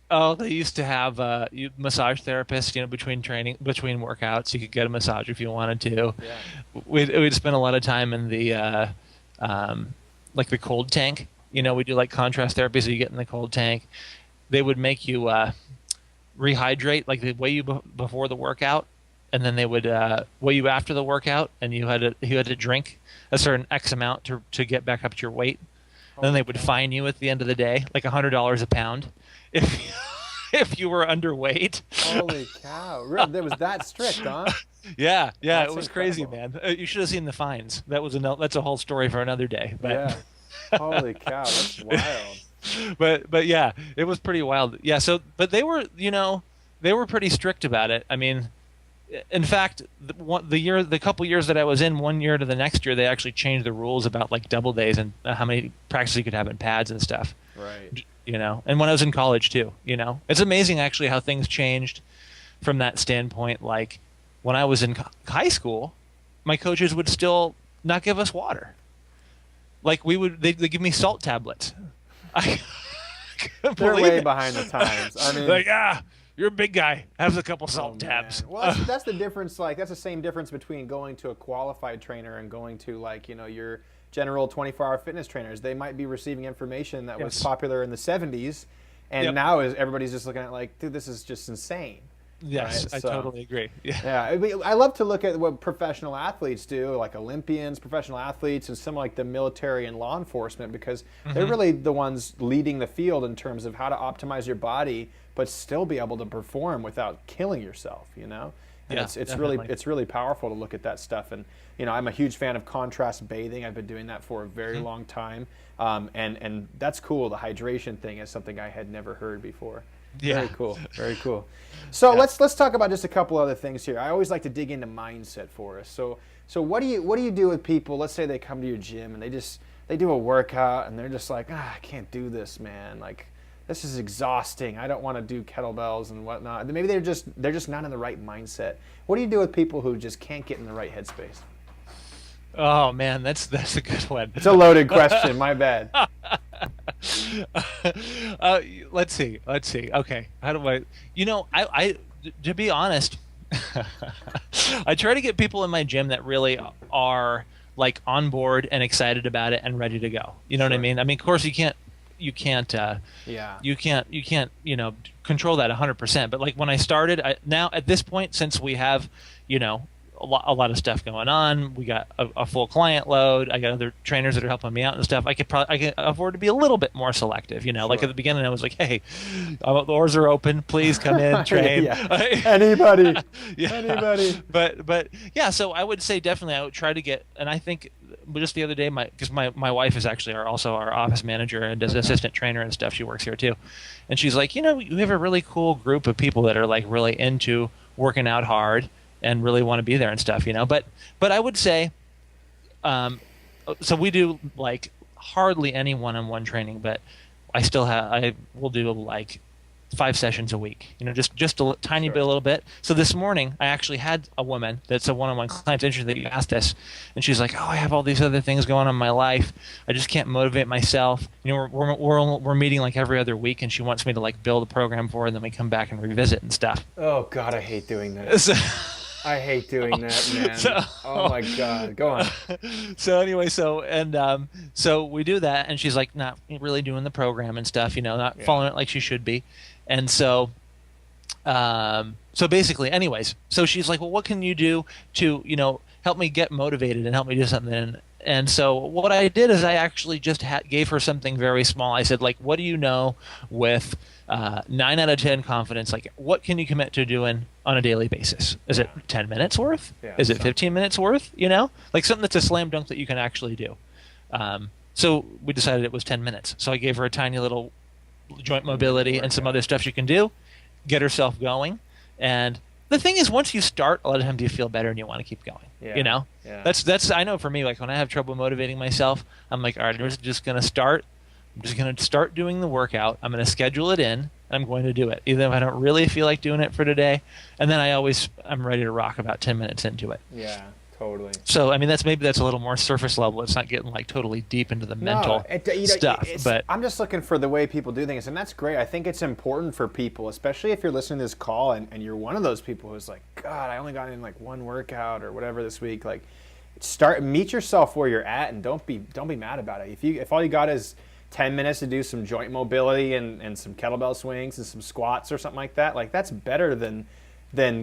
Oh, they used to have massage therapists, between workouts. You could get a massage if you wanted to. Yeah. We'd spend a lot of time in the um, like the cold tank. We do like contrast therapy, so you get in the cold tank. They would make you rehydrate, like they weigh you before the workout, and then they would weigh you after the workout, and you had to drink a certain X amount to get back up to your weight. Then Holy they would cow. fine you at the end of the day, like $100 a pound, if if you were underweight. Holy cow. Really? That was that strict, huh? Yeah, yeah, it That's was crazy, incredible. man. You should have seen the fines. That's a whole story for another day. But Yeah. Holy cow. That's wild. but yeah, it was pretty wild. Yeah, so but they were pretty strict about it. I mean, in fact, the couple years that I was in, one year to the next year, they actually changed the rules about like double days and how many practices you could have in pads and stuff. Right. And when I was in college too, it's amazing actually how things changed from that standpoint. Like when I was in high school, my coaches would still not give us water. Like they give me salt tablets. I couldn't They're believe way it. behind the times. I mean, Like, you're a big guy. Have a couple oh salt tabs. man. Well, that's the difference. Like, that's the same difference between going to a qualified trainer and going to, like, your general 24-hour fitness trainers. They might be receiving information that was Yes. popular in the 70s, and Yep. now everybody's just looking at it like, dude, this is just insane. Yes, Right? I So, totally agree. Yeah. yeah, I love to look at what professional athletes do, like Olympians, professional athletes, and some like the military and law enforcement, because they're really the ones leading the field in terms of how to optimize your body, but still be able to perform without killing yourself. And Yeah, it's really definitely. it's really powerful to look at that stuff. And I'm a huge fan of contrast bathing. I've been doing that for a very Mhm. long time, and that's cool. The hydration thing is something I had never heard before. Very Yeah. cool. Very cool. So Yeah. let's talk about just a couple other things here. I always like to dig into mindset for us. So what do you do with people? Let's say they come to your gym and they do a workout and they're just like, I can't do this, man. Like, this is exhausting. I don't want to do kettlebells and whatnot. Maybe they're just not in the right mindset. What do you do with people who just can't get in the right headspace? Oh man, that's a good one. It's a loaded question. My bad. uh, let's see. Let's see. Okay. How do I? To be honest, I try to get people in my gym that really are like on board and excited about it and ready to go. You know what I Sure. mean? I mean, of course, you can't, Yeah. control that 100%. But like when I started, now at this point, since we have, a lot of stuff going on. We got a full client load. I got other trainers that are helping me out and stuff. I can afford to be a little bit more selective. Like at Sure. the beginning, I was like, "Hey, the doors are open. Please come in, train." Yeah. Anybody. Yeah, Anybody. but yeah. So I would say definitely I would try to get, and I think just the other day, because my wife is actually also our office manager and does assistant trainer and stuff. She works here too, and she's like, you have a really cool group of people that are like really into working out hard and really want to be there and stuff. But I would say, um, so we do like hardly any one-on-one training, but I will do like 5 sessions a week, just a tiny bit, Sure. a little bit. So this morning I actually had a woman that's a one-on-one client. It's interesting that you asked this, and she's like, "Oh, I have all these other things going on in my life. I just can't motivate myself." We're meeting like every other week, and she wants me to like build a program for her, and then we come back and revisit and stuff. Oh God, I hate doing that. So, I hate doing that, man. so Oh my God. Go on. so anyway, so we do that, and she's like not really doing the program and stuff, not Yeah. following it like she should be, and so basically, anyways, so she's like, well, what can you do to help me get motivated and help me do something? And so what I did is I actually just gave her something very small. I said, like, what do you know with 9 out of 10 confidence? Like, what can you commit to doing on a daily basis? Is it 10 minutes worth? Yeah, Is it something. 15 minutes worth? Like something that's a slam dunk that you can actually do. So we decided it was 10 minutes. So I gave her a tiny little joint mobility and some other stuff she can do, get herself going. And the thing is, once you start, a lot of times you feel better and you want to keep going. Yeah. Yeah. That's I know for me, like when I have trouble motivating myself, I'm like, all right, I'm just gonna start. I'm just gonna start doing the workout. I'm gonna schedule it in, and I'm going to do it, even if I don't really feel like doing it for today. And then I'm ready to rock about 10 minutes into it. Yeah. Totally. So I mean, that's a little more surface level. It's not getting like totally deep into the mental stuff. But I'm just looking for the way people do things, and that's great. I think it's important for people, especially if you're listening to this call and you're one of those people who's like, God, I only got in like one workout or whatever this week. Like, meet yourself where you're at, and don't be mad about it. If all you got is 10 minutes to do some joint mobility and some kettlebell swings and some squats or something like that, like that's better than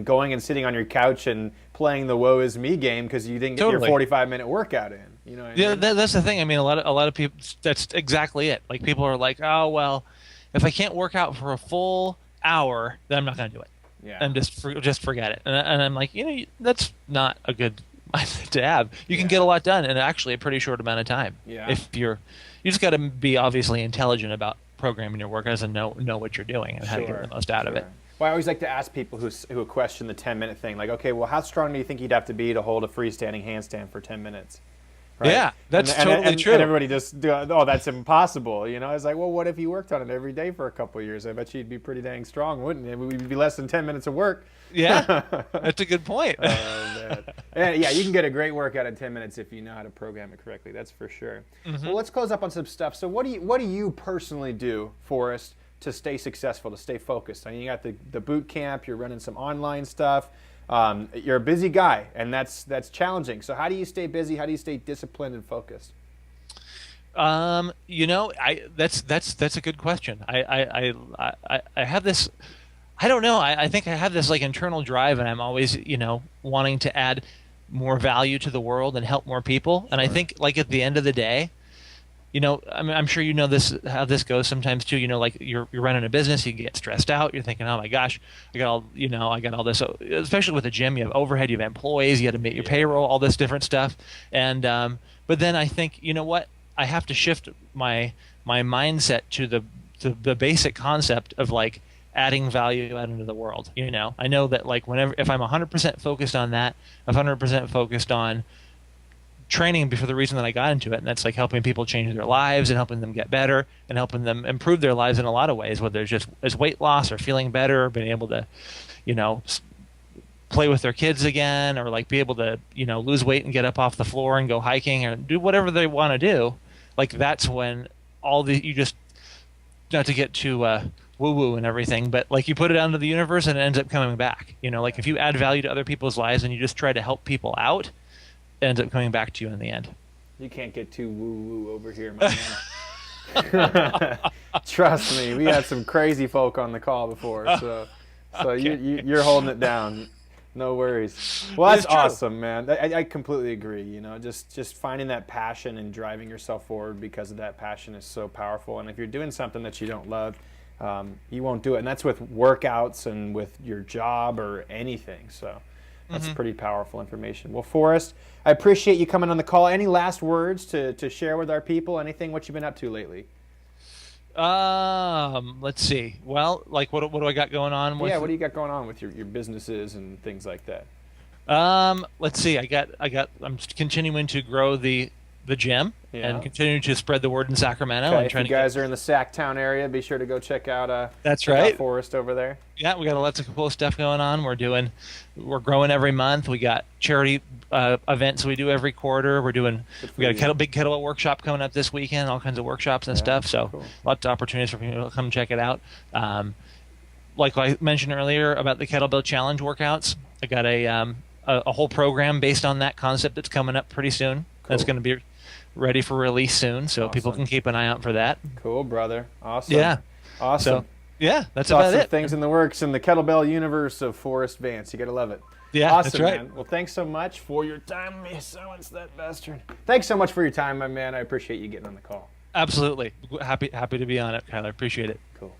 going and sitting on your couch and playing the woe is me game because you didn't get your 45-minute workout in. You know what I mean? That's the thing. I mean, a lot of people. That's exactly it. Like people are like, oh well, if I can't work out for a full hour, then I'm not going to do it. Yeah. And just forget it. And I'm like, that's not a good mindset to have. You can get a lot done in actually a pretty short amount of time. Yeah. If you just got to be obviously intelligent about programming your workouts and know what you're doing and how to get the most out of it. Well, I always like to ask people who question the 10-minute thing, like, okay, well, how strong do you think you'd have to be to hold a freestanding handstand for 10 minutes? Right? Yeah, that's totally true. And everybody just, that's impossible. It's like, well, what if you worked on it every day for a couple of years? I bet you'd be pretty dang strong, wouldn't it? We'd be less than 10 minutes of work. Yeah, that's a good point. Man. Yeah, you can get a great workout in 10 minutes if you know how to program it correctly. That's for sure. Mm-hmm. Well, let's close up on some stuff. So what do you personally do, Forrest, to stay successful, to stay focused? I mean, you got the boot camp, you're running some online stuff. You're a busy guy, and that's challenging. So how do you stay busy? How do you stay disciplined and focused? That's a good question. I have this. I don't know. I think I have this like internal drive, and I'm always wanting to add more value to the world and help more people. And I think like at the end of the day, I'm sure how this goes sometimes too. Like you're running a business, you get stressed out. You're thinking, oh my gosh, I got all this. So, especially with a gym, you have overhead, you have employees, you got to make your payroll, all this different stuff. And but then I think, what, I have to shift my mindset to the basic concept of like adding value out into the world. I know that like if I'm 100% focused on that, 100% focused on training for the reason that I got into it, and that's like helping people change their lives and helping them get better and helping them improve their lives in a lot of ways, whether it's just as weight loss or feeling better or being able to, play with their kids again, or like be able to, lose weight and get up off the floor and go hiking or do whatever they want to do. Like that's when you just, not to get too woo-woo and everything, but like you put it out into the universe and it ends up coming back. Like if you add value to other people's lives and you just try to help people out, ends up coming back to you in the end. You can't get too woo-woo over here, my man. Trust me, we had some crazy folk on the call before, so okay. You're holding it down. No worries. Well, that's awesome, man. I completely agree. Just finding that passion and driving yourself forward because of that passion is so powerful. And if you're doing something that you don't love, you won't do it. And that's with workouts and with your job or anything. So that's pretty powerful information. Well, Forrest, I appreciate you coming on the call. Any last words to share with our people? Anything? What you've been up to lately? Let's see. Well, like what do I got going on with? Yeah, what do you got going on with your businesses and things like that? Let's see. I'm continuing to grow the gym and continuing to spread the word in Sacramento. Okay, and if you guys are in the Sacktown area, be sure to go check out that's right, out Forrest over there. Yeah, we got lots of cool stuff going on. We're growing every month. We got charity events we do every quarter. We got a big kettlebell workshop coming up this weekend, all kinds of workshops and stuff. So cool. Lots of opportunities for people to come check it out. Like I mentioned earlier about the kettlebell challenge workouts, I got a whole program based on that concept that's coming up pretty soon. Cool. That's going to be ready for release soon, so people can keep an eye out for that. Cool, brother. Awesome. Yeah. Awesome. So, yeah, that's about it. Things in the works in the kettlebell universe of Forrest Vance. You got to love it. Yeah, awesome, that's right. Man. Well, thanks so much for your time. Someone's that bastard. Thanks so much for your time, my man. I appreciate you getting on the call. Absolutely. Happy to be on it, Kyler. Appreciate it. Cool.